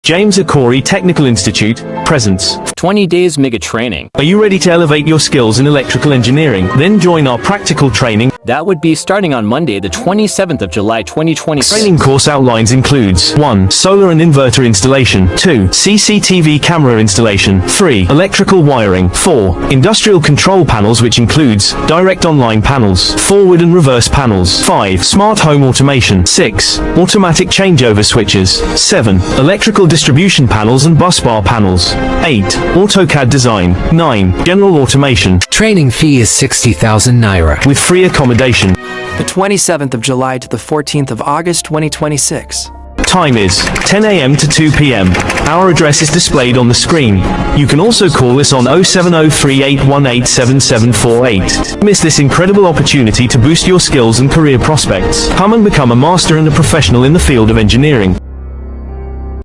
James Corey Technical Institute presents 20 days mega training. Are you ready to elevate your skills in electrical engineering? Then join our practical training. That would be starting on Monday, the 27th of July, 2026. Training course outlines includes 1. Solar and inverter installation. 2. CCTV camera installation. 3. Electrical wiring. 4. Industrial control panels, which includes direct online panels, forward and reverse panels. 5. Smart home automation. 6. Automatic changeover switches. 7. Electrical distribution panels and busbar panels. 8. AutoCAD design. 9. General automation. Training fee is 60,000 Naira. With free accommodation. The 27th of July to the 14th of August 2026. Time is 10 a.m. to 2 p.m. Our address is displayed on the screen. You can also call us on 07038187748. Miss this incredible opportunity to boost your skills and career prospects. Come and become a master and a professional in the field of engineering.